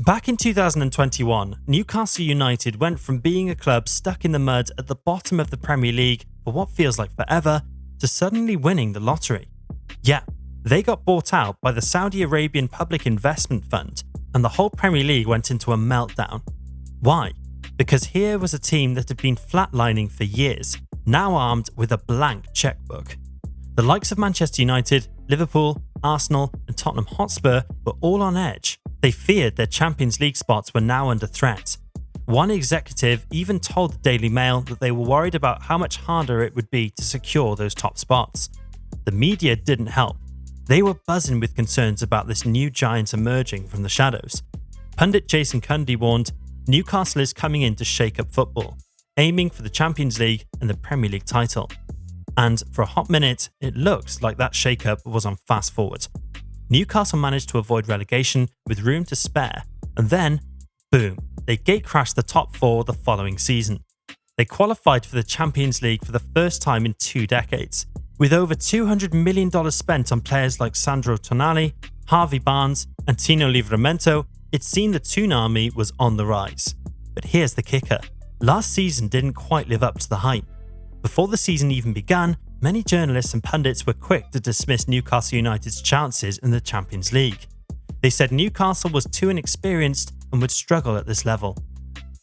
Back in 2021, Newcastle United went from being a club stuck in the mud at the bottom of the Premier League for what feels like forever to suddenly winning the lottery. Yeah, they got bought out by the Saudi Arabian Public Investment Fund, and the whole Premier League went into a meltdown. Why? Because here was a team that had been flatlining for years, now armed with a blank checkbook. The likes of Manchester United, Liverpool, Arsenal, and Tottenham Hotspur were all on edge. They feared their Champions League spots were now under threat. One executive even told the Daily Mail that they were worried about how much harder it would be to secure those top spots. The media didn't help. They were buzzing with concerns about this new giant emerging from the shadows. Pundit Jason Cundy warned, Newcastle is coming in to shake up football, aiming for the Champions League and the Premier League title. And for a hot minute, it looked like that shake-up was on fast forward. Newcastle managed to avoid relegation with room to spare, and then, boom, they gatecrashed the top four the following season. They qualified for the Champions League for the first time in 2 decades, with over $200 million spent on players like Sandro Tonali, Harvey Barnes, and Tino Livramento. It seemed the tsunami was on the rise. But here's the kicker. Last season didn't quite live up to the hype. Before the season even began, many journalists and pundits were quick to dismiss Newcastle United's chances in the Champions League. They said Newcastle was too inexperienced and would struggle at this level.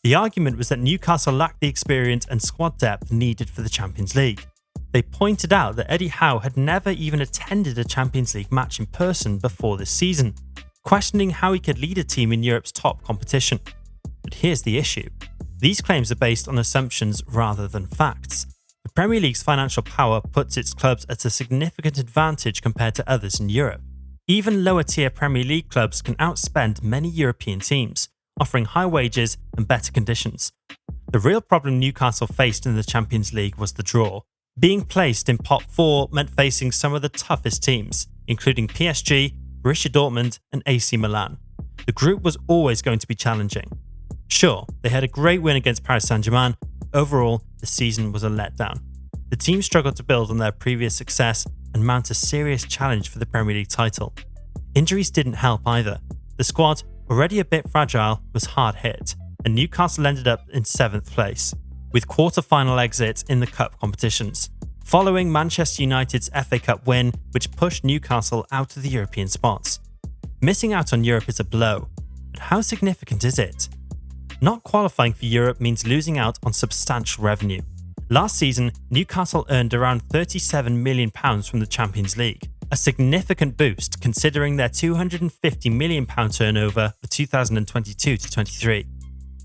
The argument was that Newcastle lacked the experience and squad depth needed for the Champions League. They pointed out that Eddie Howe had never even attended a Champions League match in person before this season, questioning how he could lead a team in Europe's top competition. But here's the issue. These claims are based on assumptions rather than facts. The Premier League's financial power puts its clubs at a significant advantage compared to others in Europe. Even lower-tier Premier League clubs can outspend many European teams, offering high wages and better conditions. The real problem Newcastle faced in the Champions League was the draw. Being placed in pot 4 meant facing some of the toughest teams, including PSG, Borussia Dortmund, and AC Milan. The group was always going to be challenging. Sure, they had a great win against Paris Saint-Germain. Overall, the season was a letdown. The team struggled to build on their previous success and mount a serious challenge for the Premier League title. Injuries didn't help either. The squad, already a bit fragile, was hard hit, and Newcastle ended up in 7th place, with quarter-final exits in the cup competitions, following Manchester United's FA Cup win, which pushed Newcastle out of the European spots. Missing out on Europe is a blow, but how significant is it? Not qualifying for Europe means losing out on substantial revenue. Last season, Newcastle earned around £37 million from the Champions League, a significant boost considering their £250 million turnover for 2022-23.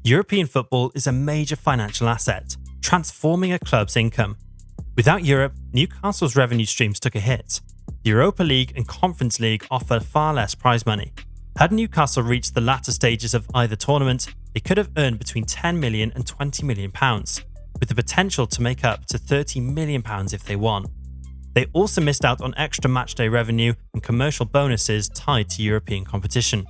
European football is a major financial asset, transforming a club's income. Without Europe, Newcastle's revenue streams took a hit. The Europa League and Conference League offer far less prize money. Had Newcastle reached the latter stages of either tournament, they could have earned between £10 million and £20 million, with the potential to make up to £30 million if they won. They also missed out on extra matchday revenue and commercial bonuses tied to European competition.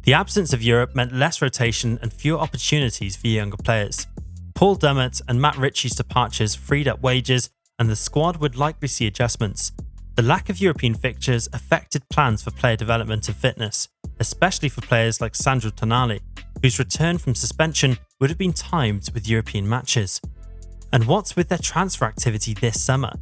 The absence of Europe meant less rotation and fewer opportunities for younger players. Paul Dummett and Matt Ritchie's departures freed up wages, and the squad would likely see adjustments. The lack of European fixtures affected plans for player development and fitness, especially for players like Sandro Tonali, whose return from suspension would have been timed with European matches. And what's with their transfer activity this summer?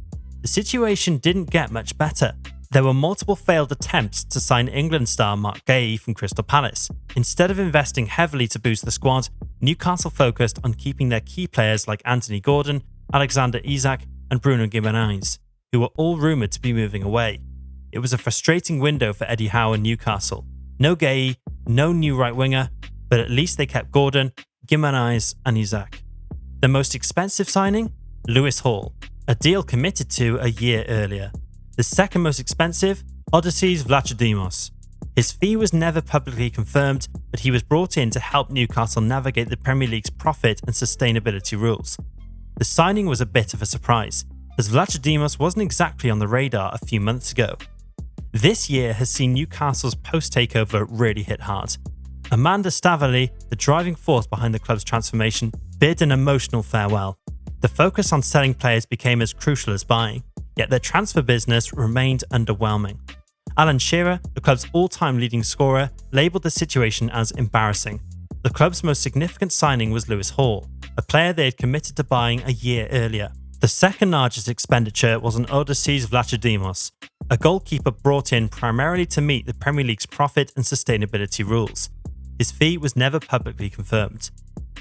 The situation didn't get much better. There were multiple failed attempts to sign England star Mark Gay from Crystal Palace. Instead of investing heavily to boost the squad, Newcastle focused on keeping their key players like Anthony Gordon, Alexander Isak, and Bruno Guimaraes, who were all rumoured to be moving away. It was a frustrating window for Eddie Howe and Newcastle. No Gay, no new right winger, but at least they kept Gordon, Guimaraes, and Isak. The most expensive signing? Lewis Hall, a deal committed to a year earlier. The second most expensive? Odysseus Vlachodimos. His fee was never publicly confirmed, but he was brought in to help Newcastle navigate the Premier League's profit and sustainability rules. The signing was a bit of a surprise, as Vlachodimos wasn't exactly on the radar a few months ago. This year has seen Newcastle's post-takeover really hit hard. Amanda Staveley, the driving force behind the club's transformation, bid an emotional farewell. The focus on selling players became as crucial as buying, yet their transfer business remained underwhelming. Alan Shearer, the club's all-time leading scorer, labelled the situation as embarrassing. The club's most significant signing was Lewis Hall, a player they had committed to buying a year earlier. The second largest expenditure was on Odysseus Vlachodimos, a goalkeeper brought in primarily to meet the Premier League's profit and sustainability rules. His fee was never publicly confirmed.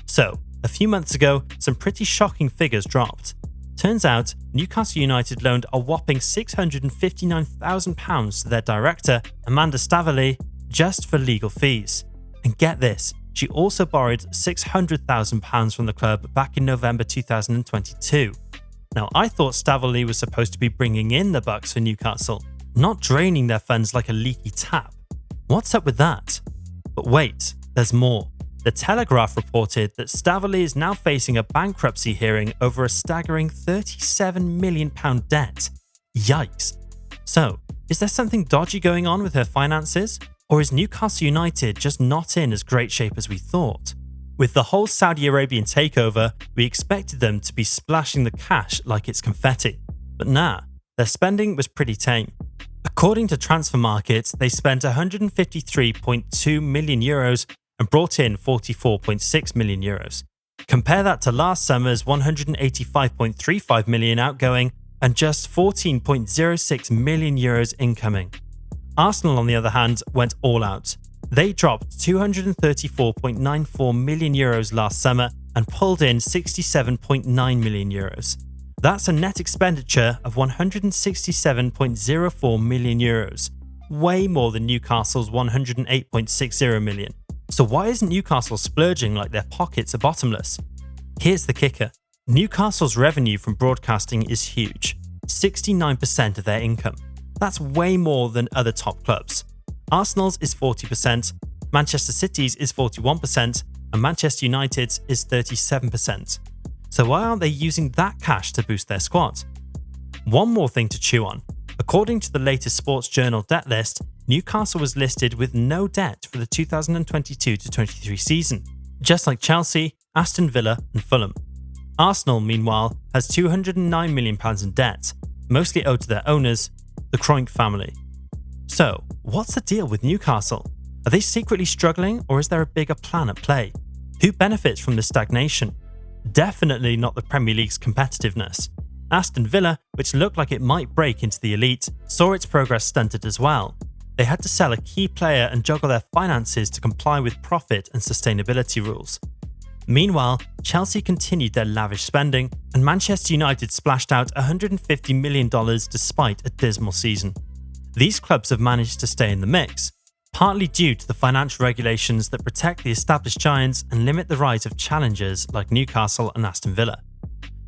So, a few months ago, some pretty shocking figures dropped. Turns out, Newcastle United loaned a whopping £659,000 to their director, Amanda Staveley, just for legal fees. And get this, she also borrowed £600,000 from the club back in November 2022. Now, I thought Staveley was supposed to be bringing in the bucks for Newcastle, not draining their funds like a leaky tap. What's up with that? But wait, there's more. The Telegraph reported that Staveley is now facing a bankruptcy hearing over a staggering £37 million debt. Yikes. So, is there something dodgy going on with her finances? Or is Newcastle United just not in as great shape as we thought? With the whole Saudi Arabian takeover, we expected them to be splashing the cash like it's confetti. But nah, their spending was pretty tame. According to Transfer Market, they spent €153.2 million and brought in €44.6 million. Compare that to last summer's €185.35 million outgoing and just €14.06 million incoming. Arsenal, on the other hand, went all out. They dropped €234.94 million last summer and pulled in €67.9 million. That's a net expenditure of €167.04 million, way more than Newcastle's €108.60 million. So why isn't Newcastle splurging like their pockets are bottomless? Here's the kicker. Newcastle's revenue from broadcasting is huge, 69% of their income. That's way more than other top clubs. Arsenal's is 40%, Manchester City's is 41%, and Manchester United's is 37%. So why aren't they using that cash to boost their squad? One more thing to chew on. According to the latest Sports Journal debt list, Newcastle was listed with no debt for the 2022-23 season, just like Chelsea, Aston Villa and Fulham. Arsenal, meanwhile, has £209 million in debt, mostly owed to their owners, the Kroenke family. So, what's the deal with Newcastle? Are they secretly struggling, or is there a bigger plan at play? Who benefits from this stagnation? Definitely not the Premier League's competitiveness. Aston Villa, which looked like it might break into the elite, saw its progress stunted as well. They had to sell a key player and juggle their finances to comply with profit and sustainability rules. Meanwhile, Chelsea continued their lavish spending, and Manchester United splashed out $150 million despite a dismal season. These clubs have managed to stay in the mix, partly due to the financial regulations that protect the established giants and limit the rise of challengers like Newcastle and Aston Villa.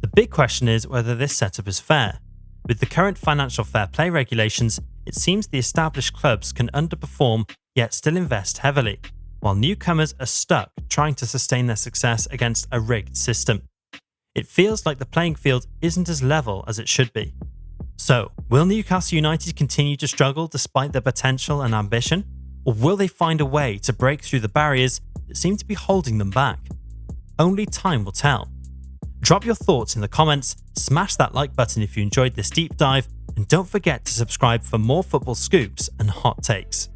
The big question is whether this setup is fair. With the current financial fair play regulations, it seems the established clubs can underperform yet still invest heavily, while newcomers are stuck trying to sustain their success against a rigged system. It feels like the playing field isn't as level as it should be. So, will Newcastle United continue to struggle despite their potential and ambition? Or will they find a way to break through the barriers that seem to be holding them back? Only time will tell. Drop your thoughts in the comments, smash that like button if you enjoyed this deep dive, and don't forget to subscribe for more football scoops and hot takes.